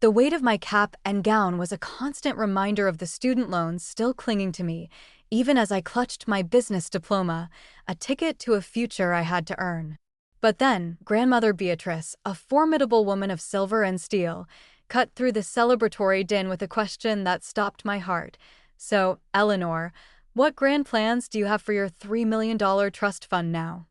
The weight of my cap and gown was a constant reminder of the student loans still clinging to me, even as I clutched my business diploma, a ticket to a future I had to earn. But then, Grandmother Beatrice, a formidable woman of silver and steel, cut through the celebratory din with a question that stopped my heart. So, Eleanor, what grand plans do you have for your $3 million trust fund now?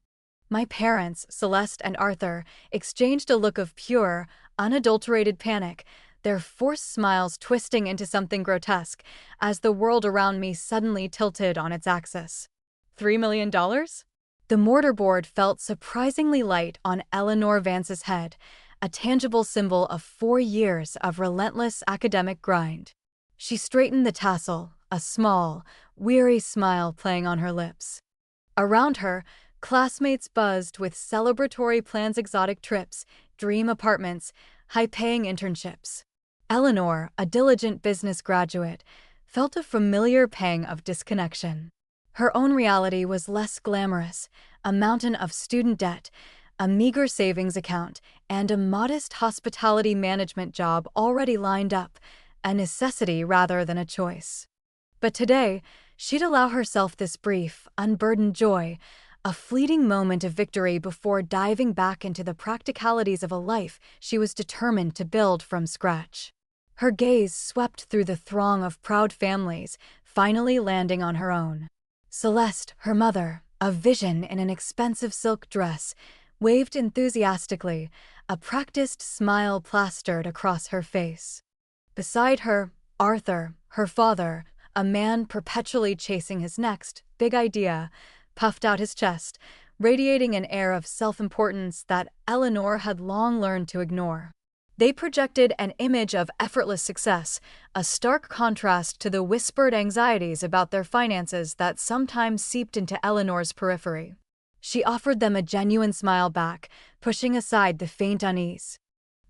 My parents, Celeste and Arthur, exchanged a look of pure, unadulterated panic, their forced smiles twisting into something grotesque as the world around me suddenly tilted on its axis. $3 million? The mortarboard felt surprisingly light on Eleanor Vance's head, a tangible symbol of 4 years of relentless academic grind. She straightened the tassel, a small, weary smile playing on her lips. Around her, classmates buzzed with celebratory plans, exotic trips, dream apartments, high-paying internships. Eleanor, a diligent business graduate, felt a familiar pang of disconnection. Her own reality was less glamorous, a mountain of student debt, a meager savings account, and a modest hospitality management job already lined up, a necessity rather than a choice. But today, she'd allow herself this brief, unburdened joy, a fleeting moment of victory before diving back into the practicalities of a life she was determined to build from scratch. Her gaze swept through the throng of proud families, finally landing on her own. Celeste, her mother, a vision in an expensive silk dress, waved enthusiastically, a practiced smile plastered across her face. Beside her, Arthur, her father, a man perpetually chasing his next big idea, puffed out his chest, radiating an air of self-importance that Eleanor had long learned to ignore. They projected an image of effortless success, a stark contrast to the whispered anxieties about their finances that sometimes seeped into Eleanor's periphery. She offered them a genuine smile back, pushing aside the faint unease.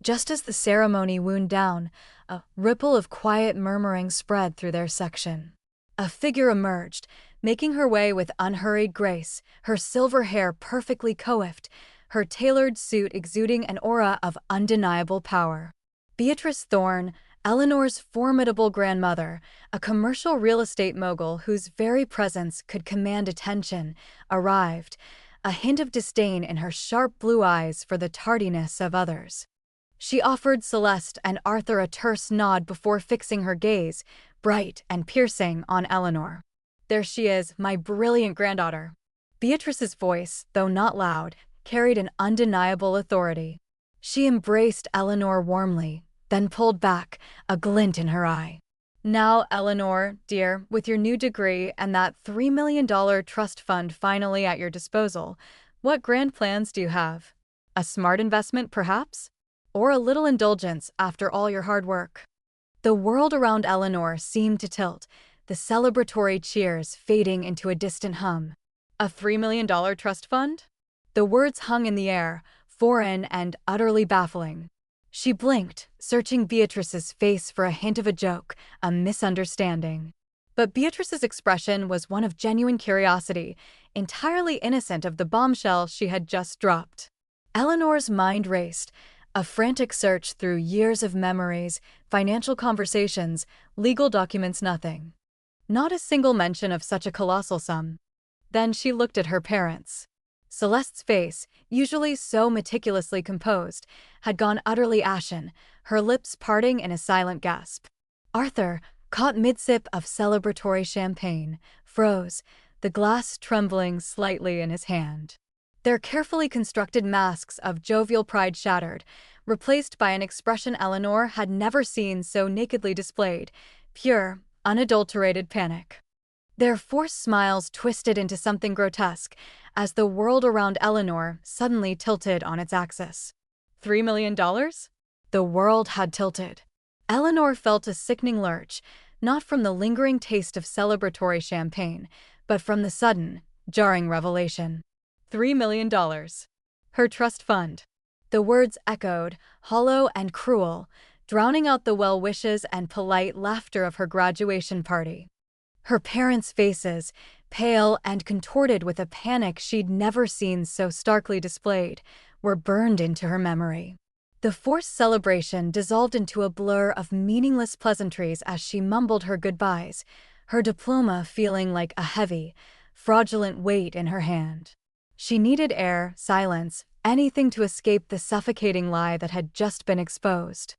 Just as the ceremony wound down, a ripple of quiet murmuring spread through their section. A figure emerged, making her way with unhurried grace, her silver hair perfectly coiffed, her tailored suit exuding an aura of undeniable power. Beatrice Thorne, Eleanor's formidable grandmother, a commercial real estate mogul whose very presence could command attention, arrived, a hint of disdain in her sharp blue eyes for the tardiness of others. She offered Celeste and Arthur a terse nod before fixing her gaze, bright and piercing, on Eleanor. "There she is, my brilliant granddaughter." Beatrice's voice, though not loud, carried an undeniable authority. She embraced Eleanor warmly, then pulled back, a glint in her eye. "Now, Eleanor, dear, with your new degree and that $3 million trust fund finally at your disposal, what grand plans do you have? A smart investment, perhaps? Or a little indulgence after all your hard work?" The world around Eleanor seemed to tilt, the celebratory cheers fading into a distant hum. A $3 million trust fund? The words hung in the air, foreign and utterly baffling. She blinked, searching Beatrice's face for a hint of a joke, a misunderstanding. But Beatrice's expression was one of genuine curiosity, entirely innocent of the bombshell she had just dropped. Eleanor's mind raced, a frantic search through years of memories, financial conversations, legal documents, nothing. Not a single mention of such a colossal sum. Then she looked at her parents. Celeste's face, usually so meticulously composed, had gone utterly ashen, her lips parting in a silent gasp. Arthur, caught mid-sip of celebratory champagne, froze, the glass trembling slightly in his hand. Their carefully constructed masks of jovial pride shattered, replaced by an expression Eleanor had never seen so nakedly displayed, pure, unadulterated panic. Their forced smiles twisted into something grotesque as the world around Eleanor suddenly tilted on its axis. $3 million? The world had tilted. Eleanor felt a sickening lurch, not from the lingering taste of celebratory champagne, but from the sudden, jarring revelation. $3 million. Her trust fund. The words echoed, hollow and cruel, drowning out the well wishes and polite laughter of her graduation party. Her parents' faces, pale and contorted with a panic she'd never seen so starkly displayed, were burned into her memory. The forced celebration dissolved into a blur of meaningless pleasantries as she mumbled her goodbyes, her diploma feeling like a heavy, fraudulent weight in her hand. She needed air, silence, anything to escape the suffocating lie that had just been exposed.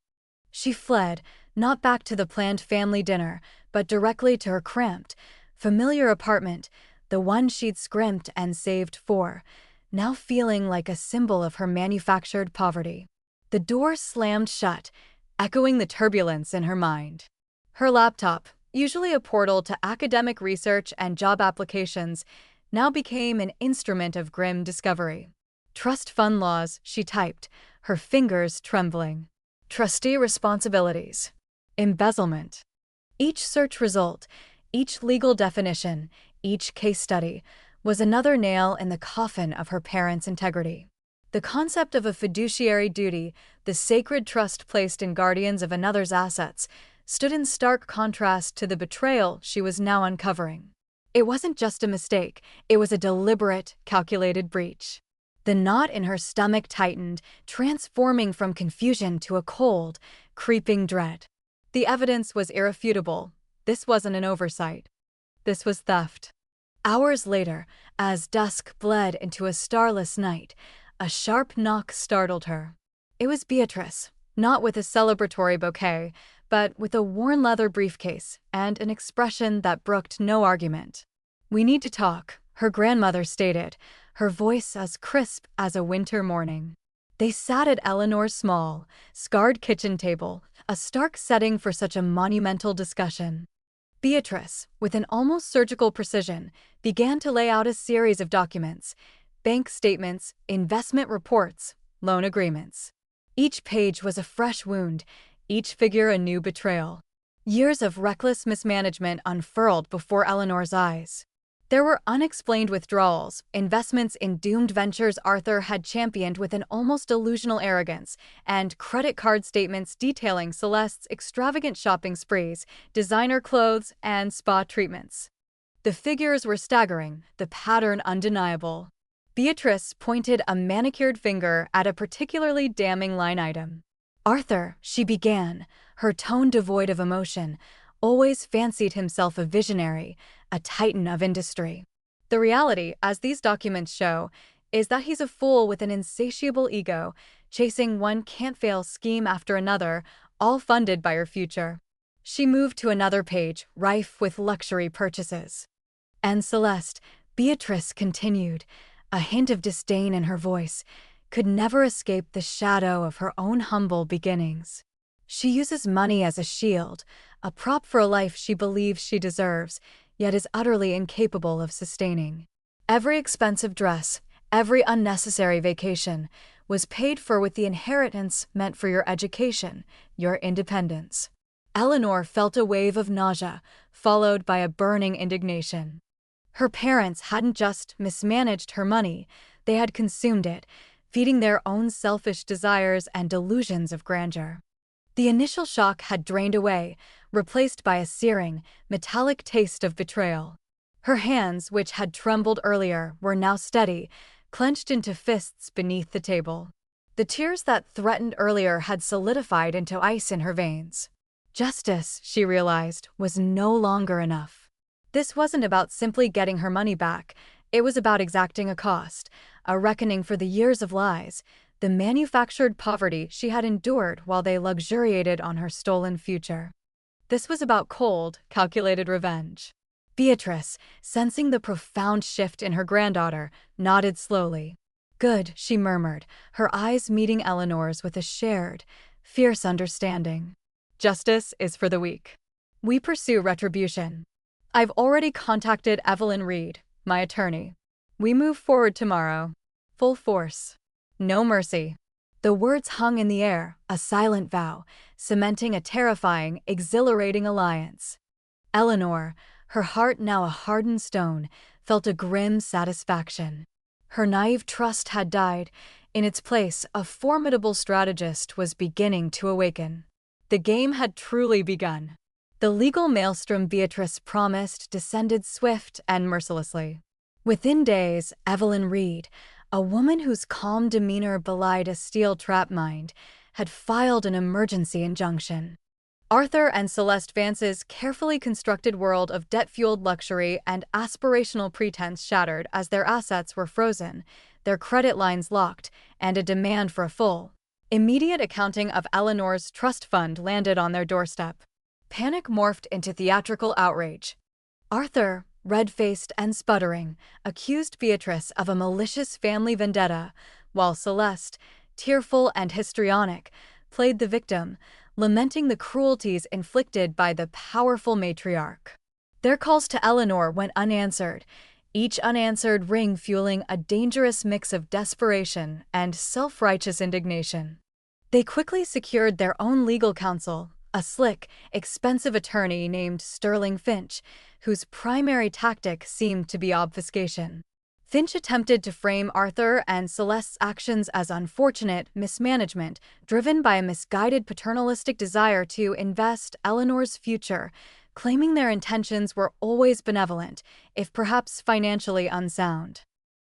She fled, not back to the planned family dinner, but directly to her cramped, familiar apartment, the one she'd scrimped and saved for, now feeling like a symbol of her manufactured poverty. The door slammed shut, echoing the turbulence in her mind. Her laptop, usually a portal to academic research and job applications, now became an instrument of grim discovery. Trust fund laws, she typed, her fingers trembling. Trustee responsibilities. Embezzlement. Each search result, each legal definition, each case study, was another nail in the coffin of her parents' integrity. The concept of a fiduciary duty, the sacred trust placed in guardians of another's assets, stood in stark contrast to the betrayal she was now uncovering. It wasn't just a mistake, it was a deliberate, calculated breach. The knot in her stomach tightened, transforming from confusion to a cold, creeping dread. The evidence was irrefutable. This wasn't an oversight. This was theft. Hours later, as dusk bled into a starless night, a sharp knock startled her. It was Beatrice, not with a celebratory bouquet, but with a worn leather briefcase and an expression that brooked no argument. "We need to talk," her grandmother stated, her voice as crisp as a winter morning. They sat at Eleanor's small, scarred kitchen table, a stark setting for such a monumental discussion. Beatrice, with an almost surgical precision, began to lay out a series of documents: bank statements, investment reports, loan agreements. Each page was a fresh wound, each figure a new betrayal. Years of reckless mismanagement unfurled before Eleanor's eyes. There were unexplained withdrawals, investments in doomed ventures Arthur had championed with an almost delusional arrogance, and credit card statements detailing Celeste's extravagant shopping sprees, designer clothes, and spa treatments. The figures were staggering, the pattern undeniable. Beatrice pointed a manicured finger at a particularly damning line item. "Arthur," she began, her tone devoid of emotion, always fancied himself a visionary, a titan of industry. The reality, as these documents show, is that he's a fool with an insatiable ego, chasing one can't-fail scheme after another, all funded by her future. She moved to another page, rife with luxury purchases. "And Celeste," Beatrice continued, a hint of disdain in her voice, "could never escape the shadow of her own humble beginnings. She uses money as a shield, a prop for a life she believes she deserves, yet is utterly incapable of sustaining. Every expensive dress, every unnecessary vacation, was paid for with the inheritance meant for your education, your independence." Eleanor felt a wave of nausea, followed by a burning indignation. Her parents hadn't just mismanaged her money, they had consumed it, feeding their own selfish desires and delusions of grandeur. The initial shock had drained away, replaced by a searing, metallic taste of betrayal. Her hands, which had trembled earlier, were now steady, clenched into fists beneath the table. The tears that threatened earlier had solidified into ice in her veins. Justice, she realized, was no longer enough. This wasn't about simply getting her money back, it was about exacting a cost, a reckoning for the years of lies, the manufactured poverty she had endured while they luxuriated on her stolen future. This was about cold, calculated revenge. Beatrice, sensing the profound shift in her granddaughter, nodded slowly. "Good," she murmured, her eyes meeting Eleanor's with a shared, fierce understanding. "Justice is for the weak. We pursue retribution. I've already contacted Evelyn Reed, my attorney. We move forward tomorrow. Full force. No mercy." The words hung in the air, a silent vow, cementing a terrifying, exhilarating alliance. Eleanor, her heart now a hardened stone, felt a grim satisfaction. Her naive trust had died. In its place, a formidable strategist was beginning to awaken. The game had truly begun. The legal maelstrom Beatrice promised descended swift and mercilessly. Within days, Evelyn Reed, a woman whose calm demeanor belied a steel-trap mind, had filed an emergency injunction. Arthur and Celeste Vance's carefully constructed world of debt-fueled luxury and aspirational pretense shattered as their assets were frozen, their credit lines locked, and a demand for a full, immediate accounting of Eleanor's trust fund landed on their doorstep. Panic morphed into theatrical outrage. Arthur, red-faced and sputtering, accused Beatrice of a malicious family vendetta, while Celeste, tearful and histrionic, played the victim, lamenting the cruelties inflicted by the powerful matriarch. Their calls to Eleanor went unanswered, each unanswered ring fueling a dangerous mix of desperation and self-righteous indignation. They quickly secured their own legal counsel, a slick, expensive attorney named Sterling Finch, whose primary tactic seemed to be obfuscation. Finch attempted to frame Arthur and Celeste's actions as unfortunate mismanagement, driven by a misguided paternalistic desire to invest Eleanor's future, claiming their intentions were always benevolent, if perhaps financially unsound.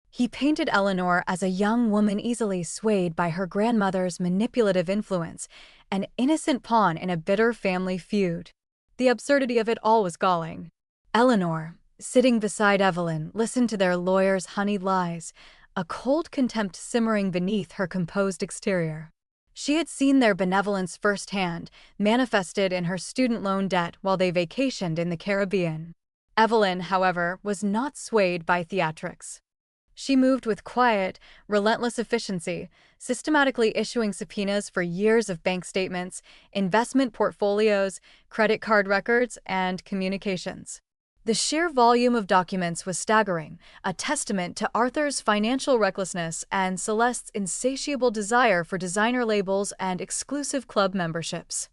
He painted Eleanor as a young woman easily swayed by her grandmother's manipulative influence, an innocent pawn in a bitter family feud. The absurdity of it all was galling. Eleanor, sitting beside Evelyn, listened to their lawyer's honeyed lies, a cold contempt simmering beneath her composed exterior. She had seen their benevolence firsthand, manifested in her student loan debt while they vacationed in the Caribbean. Evelyn, however, was not swayed by theatrics. She moved with quiet, relentless efficiency, systematically issuing subpoenas for years of bank statements, investment portfolios, credit card records, and communications. The sheer volume of documents was staggering, a testament to Arthur's financial recklessness and Celeste's insatiable desire for designer labels and exclusive club memberships.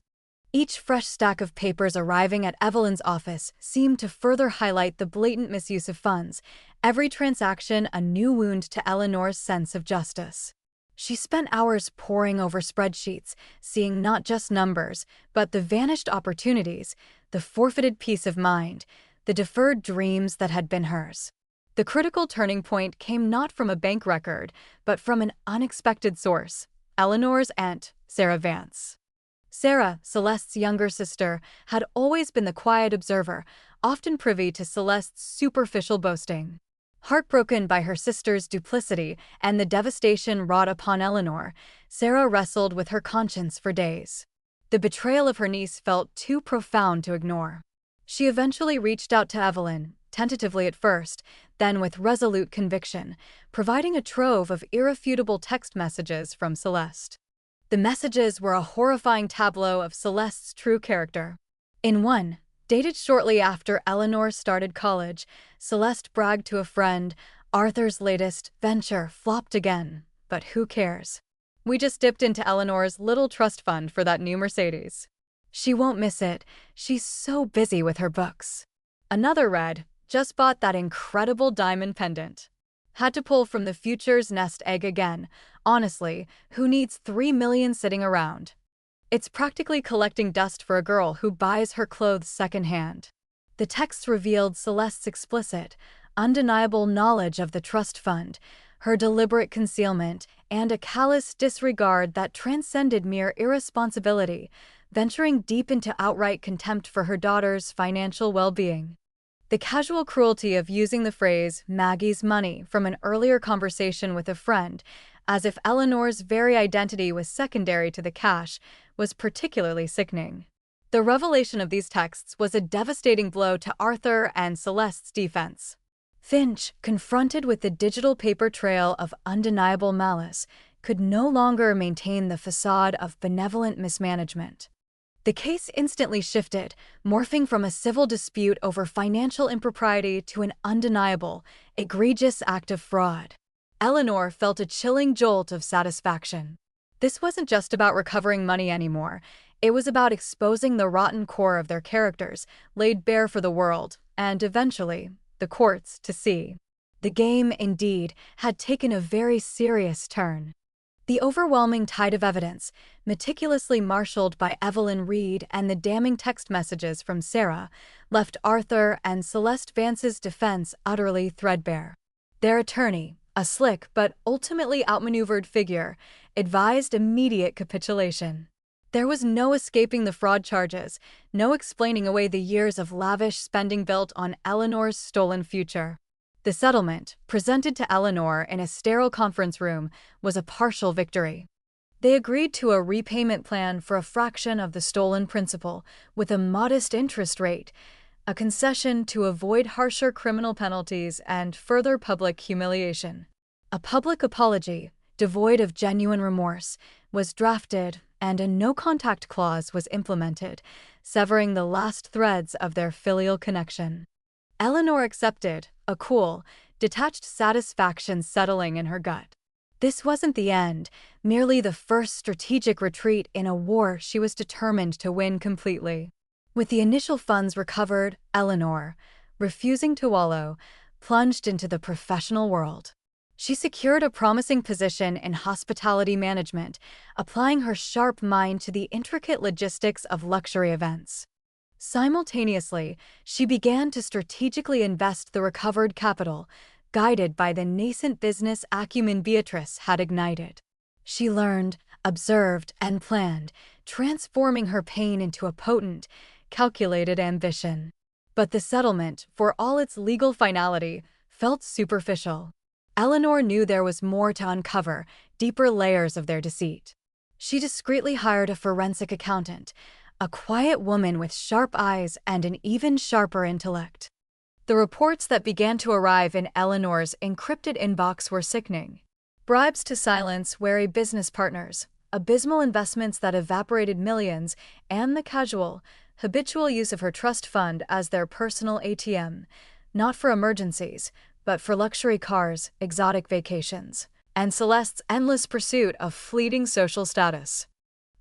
Each fresh stack of papers arriving at Evelyn's office seemed to further highlight the blatant misuse of funds, every transaction a new wound to Eleanor's sense of justice. She spent hours poring over spreadsheets, seeing not just numbers, but the vanished opportunities, the forfeited peace of mind, the deferred dreams that had been hers. The critical turning point came not from a bank record, but from an unexpected source: Eleanor's aunt, Sarah Vance. Sarah, Celeste's younger sister, had always been the quiet observer, often privy to Celeste's superficial boasting. Heartbroken by her sister's duplicity and the devastation wrought upon Eleanor, Sarah wrestled with her conscience for days. The betrayal of her niece felt too profound to ignore. She eventually reached out to Evelyn, tentatively at first, then with resolute conviction, providing a trove of irrefutable text messages from Celeste. The messages were a horrifying tableau of Celeste's true character. In one, dated shortly after Eleanor started college, Celeste bragged to a friend, "Arthur's latest venture flopped again, but who cares? We just dipped into Eleanor's little trust fund for that new Mercedes. She won't miss it, she's so busy with her books." Another read, "Just bought that incredible diamond pendant. Had to pull from the future's nest egg again. Honestly, who needs 3 million sitting around? It's practically collecting dust for a girl who buys her clothes secondhand." The texts revealed Celeste's explicit, undeniable knowledge of the trust fund, her deliberate concealment, and a callous disregard that transcended mere irresponsibility, venturing deep into outright contempt for her daughter's financial well-being. The casual cruelty of using the phrase "Maggie's money" from an earlier conversation with a friend, as if Eleanor's very identity was secondary to the cash, was particularly sickening. The revelation of these texts was a devastating blow to Arthur and Celeste's defense. Finch, confronted with the digital paper trail of undeniable malice, could no longer maintain the facade of benevolent mismanagement. The case instantly shifted, morphing from a civil dispute over financial impropriety to an undeniable, egregious act of fraud. Eleanor felt a chilling jolt of satisfaction. This wasn't just about recovering money anymore. It was about exposing the rotten core of their characters, laid bare for the world, and eventually, the courts, to see. The game, indeed, had taken a very serious turn. The overwhelming tide of evidence, meticulously marshaled by Evelyn Reed and the damning text messages from Sarah, left Arthur and Celeste Vance's defense utterly threadbare. Their attorney, A slick but ultimately outmaneuvered figure advised immediate capitulation. There was no escaping the fraud charges, no explaining away the years of lavish spending built on Eleanor's stolen future. The settlement, presented to Eleanor in a sterile conference room, was a partial victory. They agreed to a repayment plan for a fraction of the stolen principal, with a modest interest rate, a concession to avoid harsher criminal penalties and further public humiliation. A public apology, devoid of genuine remorse, was drafted, and a no-contact clause was implemented, severing the last threads of their filial connection. Eleanor accepted, a cool, detached satisfaction settling in her gut. This wasn't the end, merely the first strategic retreat in a war she was determined to win completely. With the initial funds recovered, Eleanor, refusing to wallow, plunged into the professional world. She secured a promising position in hospitality management, applying her sharp mind to the intricate logistics of luxury events. Simultaneously, she began to strategically invest the recovered capital, guided by the nascent business acumen Beatrice had ignited. She learned, observed, and planned, transforming her pain into a potent, calculated ambition. But the settlement, for all its legal finality, felt superficial. Eleanor knew there was more to uncover, deeper layers of their deceit. She discreetly hired a forensic accountant, a quiet woman with sharp eyes and an even sharper intellect. The reports that began to arrive in Eleanor's encrypted inbox were sickening. Bribes to silence wary business partners, abysmal investments that evaporated millions, and the casual, habitual use of her trust fund as their personal ATM, not for emergencies, but for luxury cars, exotic vacations, and Celeste's endless pursuit of fleeting social status.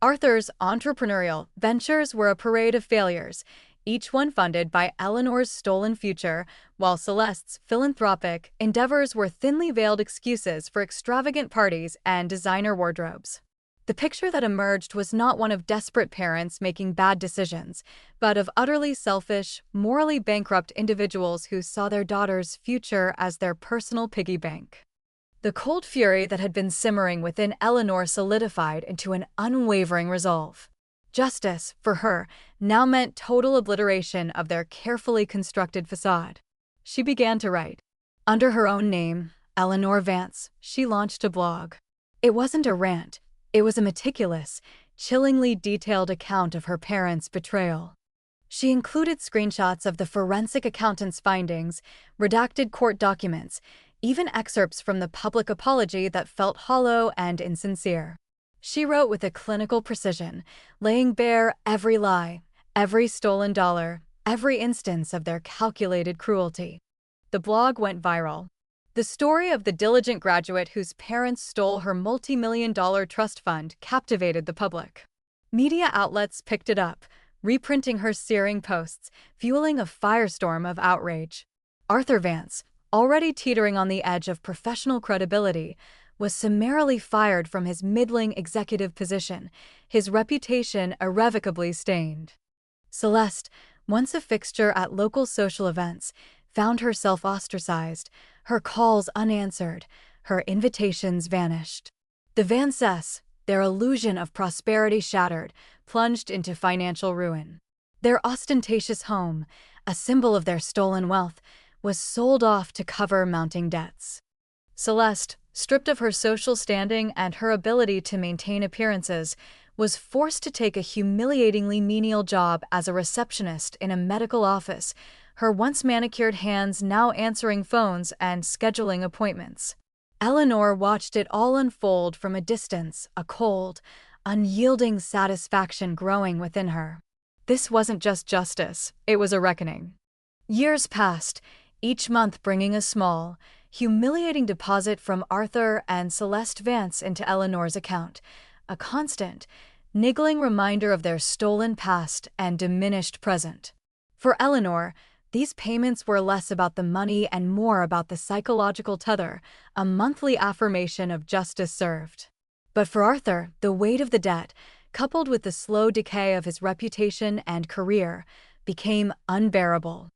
Arthur's entrepreneurial ventures were a parade of failures, each one funded by Eleanor's stolen future, while Celeste's philanthropic endeavors were thinly veiled excuses for extravagant parties and designer wardrobes. The picture that emerged was not one of desperate parents making bad decisions, but of utterly selfish, morally bankrupt individuals who saw their daughter's future as their personal piggy bank. The cold fury that had been simmering within Eleanor solidified into an unwavering resolve. Justice, for her, now meant total obliteration of their carefully constructed facade. She began to write. Under her own name, Eleanor Vance, she launched a blog. It wasn't a rant. It was a meticulous, chillingly detailed account of her parents' betrayal. She included screenshots of the forensic accountant's findings, redacted court documents, even excerpts from the public apology that felt hollow and insincere. She wrote with a clinical precision, laying bare every lie, every stolen dollar, every instance of their calculated cruelty. The blog went viral. The story of the diligent graduate whose parents stole her multi-million-dollar trust fund captivated the public. Media outlets picked it up, reprinting her searing posts, fueling a firestorm of outrage. Arthur Vance, already teetering on the edge of professional credibility, was summarily fired from his middling executive position, his reputation irrevocably stained. Celeste, once a fixture at local social events, found herself ostracized, her calls unanswered, her invitations vanished. The Vances, their illusion of prosperity shattered, plunged into financial ruin. Their ostentatious home, a symbol of their stolen wealth, was sold off to cover mounting debts. Celeste, stripped of her social standing and her ability to maintain appearances, was forced to take a humiliatingly menial job as a receptionist in a medical office, her once manicured hands now answering phones and scheduling appointments. Eleanor watched it all unfold from a distance, a cold, unyielding satisfaction growing within her. This wasn't just justice, it was a reckoning. Years passed, each month bringing a small, humiliating deposit from Arthur and Celeste Vance into Eleanor's account, a constant, niggling reminder of their stolen past and diminished present. For Eleanor, these payments were less about the money and more about the psychological tether, a monthly affirmation of justice served. But for Arthur, the weight of the debt, coupled with the slow decay of his reputation and career, became unbearable.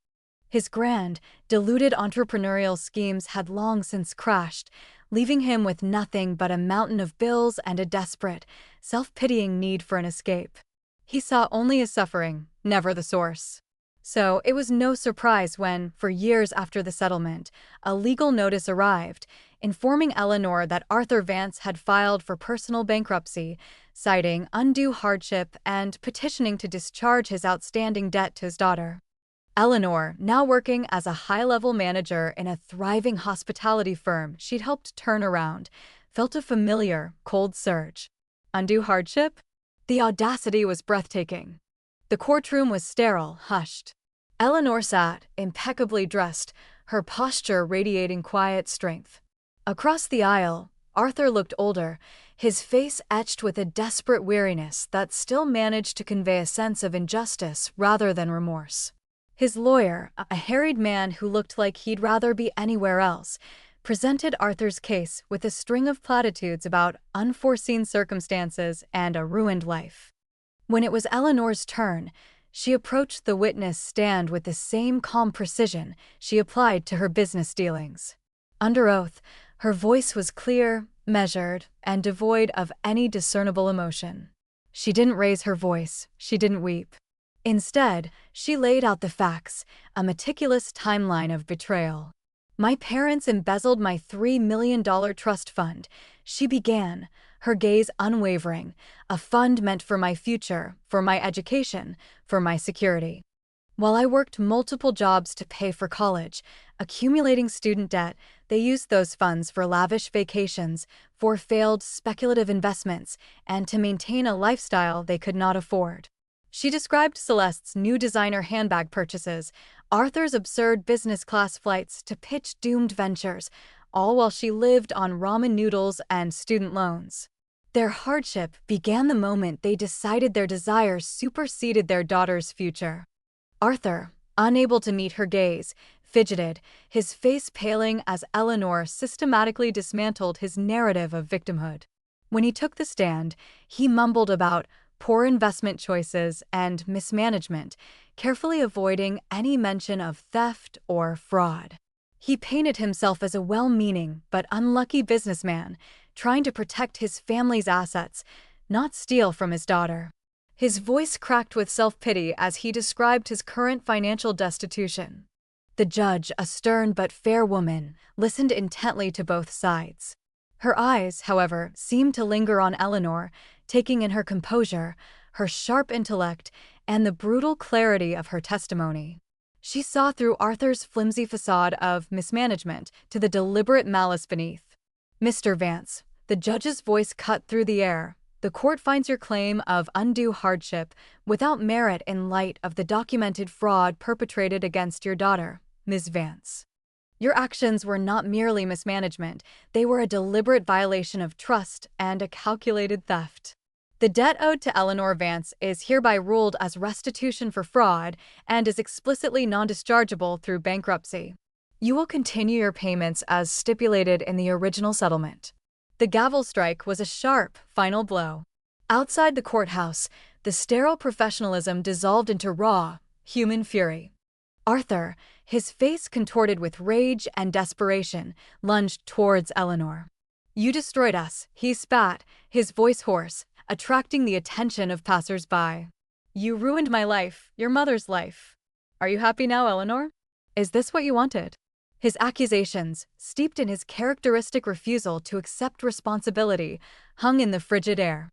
His grand, deluded entrepreneurial schemes had long since crashed, leaving him with nothing but a mountain of bills and a desperate, self-pitying need for an escape. He saw only his suffering, never the source. So it was no surprise when, for years after the settlement, a legal notice arrived, informing Eleanor that Arthur Vance had filed for personal bankruptcy, citing undue hardship and petitioning to discharge his outstanding debt to his daughter. Eleanor, now working as a high-level manager in a thriving hospitality firm she'd helped turn around, felt a familiar, cold surge. Undue hardship? The audacity was breathtaking. The courtroom was sterile, hushed. Eleanor sat, impeccably dressed, her posture radiating quiet strength. Across the aisle, Arthur looked older, his face etched with a desperate weariness that still managed to convey a sense of injustice rather than remorse. His lawyer, a harried man who looked like he'd rather be anywhere else, presented Arthur's case with a string of platitudes about unforeseen circumstances and a ruined life. When it was Eleanor's turn, she approached the witness stand with the same calm precision she applied to her business dealings. Under oath, her voice was clear, measured, and devoid of any discernible emotion. She didn't raise her voice, she didn't weep. Instead, she laid out the facts, a meticulous timeline of betrayal. My parents embezzled my $3 million trust fund, she began, her gaze unwavering, a fund meant for my future, for my education, for my security. While I worked multiple jobs to pay for college, accumulating student debt, they used those funds for lavish vacations, for failed speculative investments, and to maintain a lifestyle they could not afford. She described Celeste's new designer handbag purchases, Arthur's absurd business-class flights to pitch doomed ventures, all while she lived on ramen noodles and student loans. Their hardship began the moment they decided their desires superseded their daughter's future. Arthur, unable to meet her gaze, fidgeted, his face paling as Eleanor systematically dismantled his narrative of victimhood. When he took the stand, he mumbled about poor investment choices and mismanagement, carefully avoiding any mention of theft or fraud. He painted himself as a well-meaning but unlucky businessman, trying to protect his family's assets, not steal from his daughter. His voice cracked with self-pity as he described his current financial destitution. The judge, a stern but fair woman, listened intently to both sides. Her eyes, however, seemed to linger on Eleanor, taking in her composure, her sharp intellect, and the brutal clarity of her testimony. She saw through Arthur's flimsy facade of mismanagement to the deliberate malice beneath. Mr. Vance, the judge's voice cut through the air, the court finds your claim of undue hardship without merit in light of the documented fraud perpetrated against your daughter, Ms. Vance. Your actions were not merely mismanagement, they were a deliberate violation of trust and a calculated theft. The debt owed to Eleanor Vance is hereby ruled as restitution for fraud and is explicitly non-dischargeable through bankruptcy. You will continue your payments as stipulated in the original settlement. The gavel strike was a sharp, final blow. Outside the courthouse, the sterile professionalism dissolved into raw, human fury. Arthur, his face contorted with rage and desperation, lunged towards Eleanor. You destroyed us, he spat, his voice hoarse, attracting the attention of passers-by. You ruined my life, your mother's life. Are you happy now, Eleanor? Is this what you wanted? His accusations, steeped in his characteristic refusal to accept responsibility, hung in the frigid air.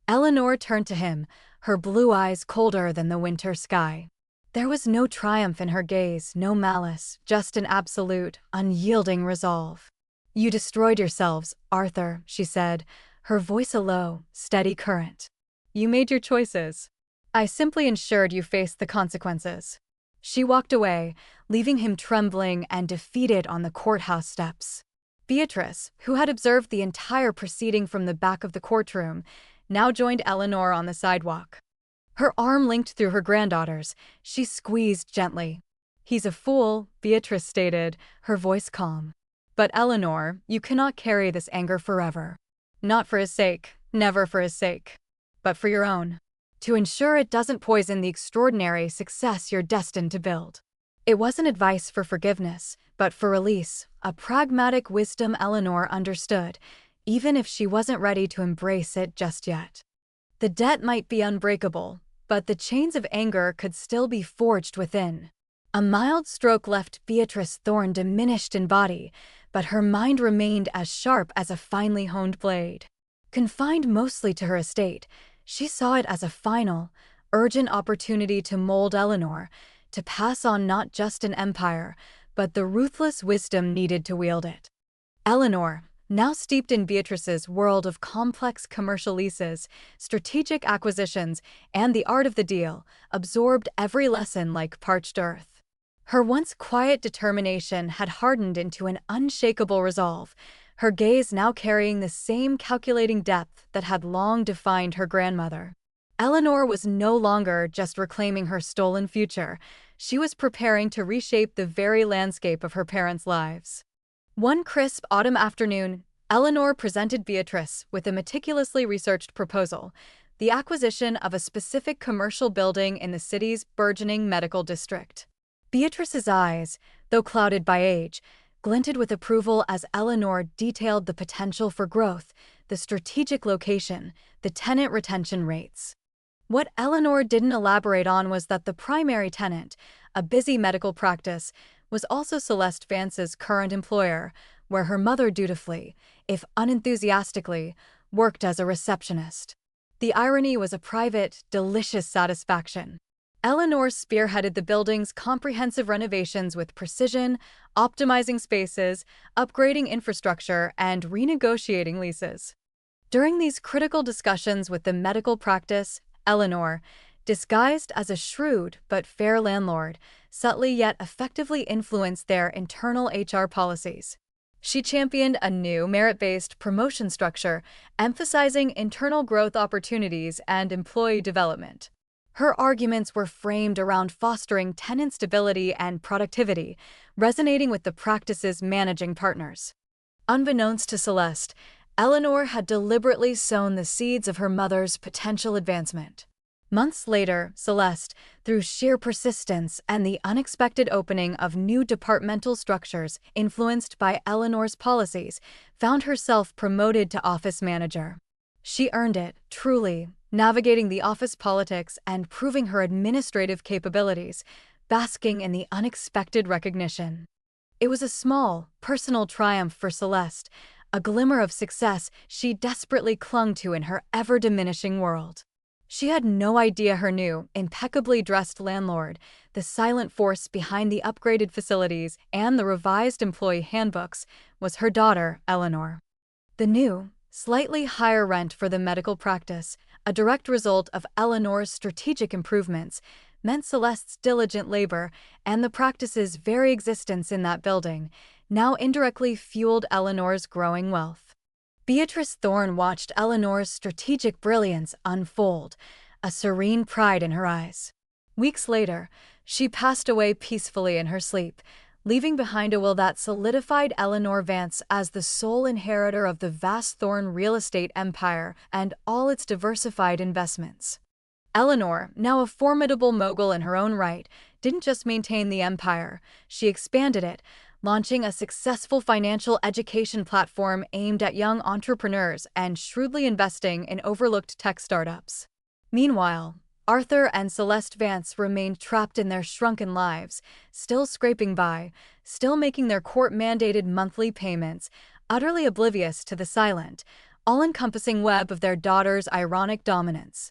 Eleanor turned to him, her blue eyes colder than the winter sky. There was no triumph in her gaze, no malice, just an absolute, unyielding resolve. You destroyed yourselves, Arthur, she said, her voice a low, steady current. You made your choices. I simply ensured you faced the consequences. She walked away, leaving him trembling and defeated on the courthouse steps. Beatrice, who had observed the entire proceeding from the back of the courtroom, now joined Eleanor on the sidewalk. Her arm linked through her granddaughter's, she squeezed gently. He's a fool, Beatrice stated, her voice calm. But Eleanor, you cannot carry this anger forever. Not for his sake, never for his sake, but for your own. To ensure it doesn't poison the extraordinary success you're destined to build. It wasn't advice for forgiveness, but for release, a pragmatic wisdom Eleanor understood, even if she wasn't ready to embrace it just yet. The debt might be unbreakable, but the chains of anger could still be forged within. A mild stroke left Beatrice Thorne diminished in body, but her mind remained as sharp as a finely honed blade. Confined mostly to her estate, she saw it as a final, urgent opportunity to mold Eleanor, to pass on not just an empire, but the ruthless wisdom needed to wield it. Eleanor, now steeped in Beatrice's world of complex commercial leases, strategic acquisitions, and the art of the deal, absorbed every lesson like parched earth. Her once quiet determination had hardened into an unshakable resolve, her gaze now carrying the same calculating depth that had long defined her grandmother. Eleanor was no longer just reclaiming her stolen future, she was preparing to reshape the very landscape of her parents' lives. One crisp autumn afternoon, Eleanor presented Beatrice with a meticulously researched proposal, the acquisition of a specific commercial building in the city's burgeoning medical district. Beatrice's eyes, though clouded by age, glinted with approval as Eleanor detailed the potential for growth, the strategic location, the tenant retention rates. What Eleanor didn't elaborate on was that the primary tenant, a busy medical practice, was also Celeste Vance's current employer, where her mother dutifully, if unenthusiastically, worked as a receptionist. The irony was a private, delicious satisfaction. Eleanor spearheaded the building's comprehensive renovations with precision, optimizing spaces, upgrading infrastructure, and renegotiating leases. During these critical discussions with the medical practice, Eleanor, disguised as a shrewd but fair landlord, subtly yet effectively influenced their internal HR policies. She championed a new merit-based promotion structure, emphasizing internal growth opportunities and employee development. Her arguments were framed around fostering tenant stability and productivity, resonating with the practice's managing partners. Unbeknownst to Celeste, Eleanor had deliberately sown the seeds of her mother's potential advancement. Months later, Celeste, through sheer persistence and the unexpected opening of new departmental structures influenced by Eleanor's policies, found herself promoted to office manager. She earned it, truly, navigating the office politics and proving her administrative capabilities, basking in the unexpected recognition. It was a small, personal triumph for Celeste, a glimmer of success she desperately clung to in her ever-diminishing world. She had no idea her new, impeccably dressed landlord, the silent force behind the upgraded facilities and the revised employee handbooks, was her daughter, Eleanor. The new, slightly higher rent for the medical practice, a direct result of Eleanor's strategic improvements, meant Celeste's diligent labor and the practice's very existence in that building now indirectly fueled Eleanor's growing wealth. Beatrice Thorne watched Eleanor's strategic brilliance unfold, a serene pride in her eyes. Weeks later, she passed away peacefully in her sleep, leaving behind a will that solidified Eleanor Vance as the sole inheritor of the vast Thorne real estate empire and all its diversified investments. Eleanor, now a formidable mogul in her own right, didn't just maintain the empire, she expanded it, launching a successful financial education platform aimed at young entrepreneurs and shrewdly investing in overlooked tech startups. Meanwhile, Arthur and Celeste Vance remained trapped in their shrunken lives, still scraping by, still making their court-mandated monthly payments, utterly oblivious to the silent, all-encompassing web of their daughter's ironic dominance.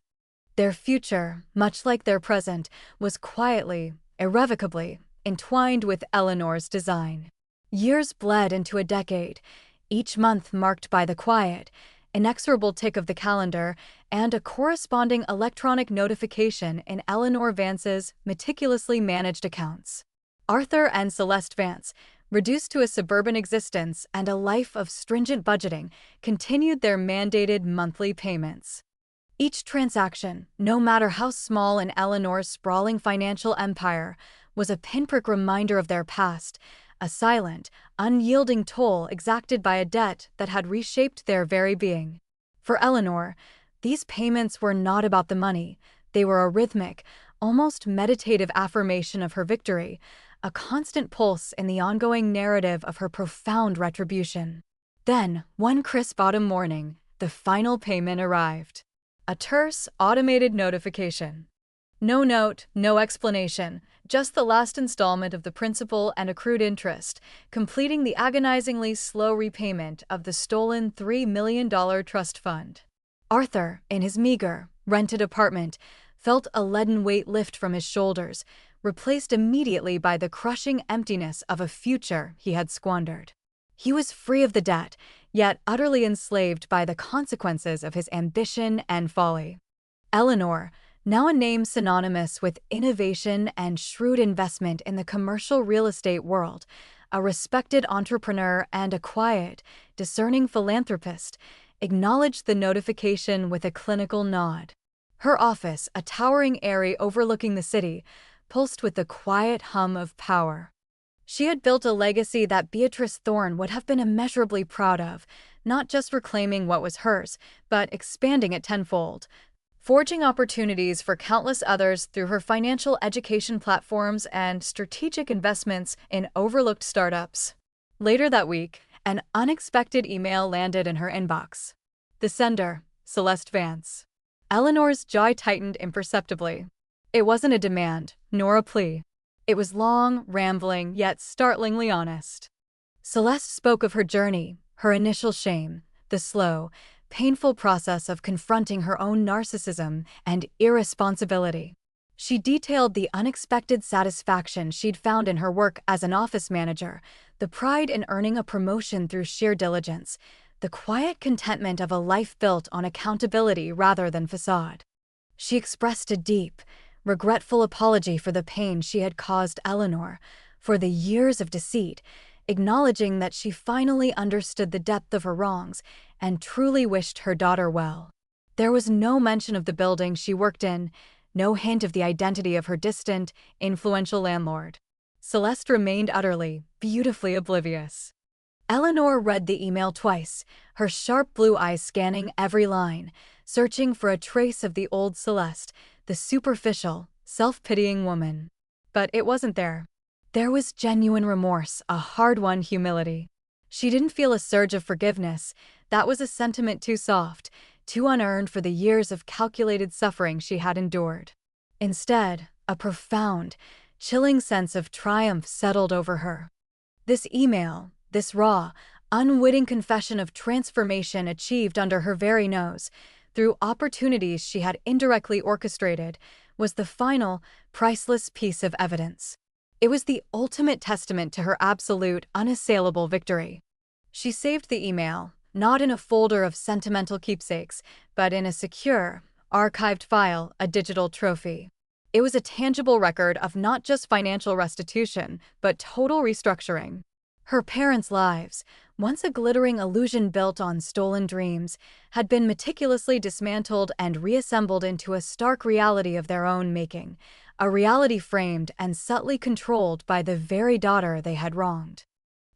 Their future, much like their present, was quietly, irrevocably, entwined with Eleanor's design. Years bled into a decade, each month marked by the quiet, inexorable tick of the calendar and a corresponding electronic notification in Eleanor Vance's meticulously managed accounts. Arthur and Celeste Vance, reduced to a suburban existence and a life of stringent budgeting, continued their mandated monthly payments. Each transaction, no matter how small in Eleanor's sprawling financial empire, was a pinprick reminder of their past, a silent, unyielding toll exacted by a debt that had reshaped their very being. For Eleanor, these payments were not about the money, they were a rhythmic, almost meditative affirmation of her victory, a constant pulse in the ongoing narrative of her profound retribution. Then, one crisp autumn morning, the final payment arrived. A terse, automated notification. No note, no explanation, just the last installment of the principal and accrued interest, completing the agonizingly slow repayment of the stolen $3 million trust fund. Arthur, in his meager, rented apartment, felt a leaden weight lift from his shoulders, replaced immediately by the crushing emptiness of a future he had squandered. He was free of the debt, yet utterly enslaved by the consequences of his ambition and folly. Eleanor, now a name synonymous with innovation and shrewd investment in the commercial real estate world, a respected entrepreneur and a quiet, discerning philanthropist, acknowledged the notification with a clinical nod. Her office, a towering eyrie overlooking the city, pulsed with the quiet hum of power. She had built a legacy that Beatrice Thorne would have been immeasurably proud of, not just reclaiming what was hers, but expanding it tenfold, forging opportunities for countless others through her financial education platforms and strategic investments in overlooked startups. Later that week, an unexpected email landed in her inbox. The sender, Celeste Vance. Eleanor's jaw tightened imperceptibly. It wasn't a demand, nor a plea. It was long, rambling, yet startlingly honest. Celeste spoke of her journey, her initial shame, the slow, painful process of confronting her own narcissism and irresponsibility. She detailed the unexpected satisfaction she'd found in her work as an office manager, the pride in earning a promotion through sheer diligence, the quiet contentment of a life built on accountability rather than facade. She expressed a deep, regretful apology for the pain she had caused Eleanor, for the years of deceit, acknowledging that she finally understood the depth of her wrongs and truly wished her daughter well. There was no mention of the building she worked in, no hint of the identity of her distant, influential landlord. Celeste remained utterly, beautifully oblivious. Eleanor read the email twice, her sharp blue eyes scanning every line, searching for a trace of the old Celeste, the superficial, self-pitying woman. But it wasn't there. There was genuine remorse, a hard-won humility. She didn't feel a surge of forgiveness. That was a sentiment too soft, too unearned for the years of calculated suffering she had endured. Instead, a profound, chilling sense of triumph settled over her. This email, this raw, unwitting confession of transformation achieved under her very nose, through opportunities she had indirectly orchestrated, was the final, priceless piece of evidence. It was the ultimate testament to her absolute, unassailable victory. She saved the email, not in a folder of sentimental keepsakes, but in a secure, archived file, a digital trophy. It was a tangible record of not just financial restitution, but total restructuring. Her parents' lives, once a glittering illusion built on stolen dreams, had been meticulously dismantled and reassembled into a stark reality of their own making, a reality framed and subtly controlled by the very daughter they had wronged.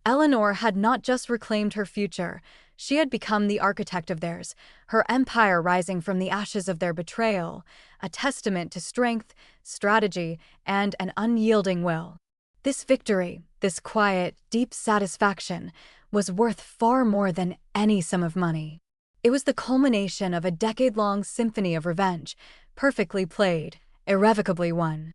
Eleanor had not just reclaimed her future, she had become the architect of theirs, her empire rising from the ashes of their betrayal, a testament to strength, strategy, and an unyielding will. This victory, this quiet, deep satisfaction, was worth far more than any sum of money. It was the culmination of a decade-long symphony of revenge, perfectly played, irrevocably won.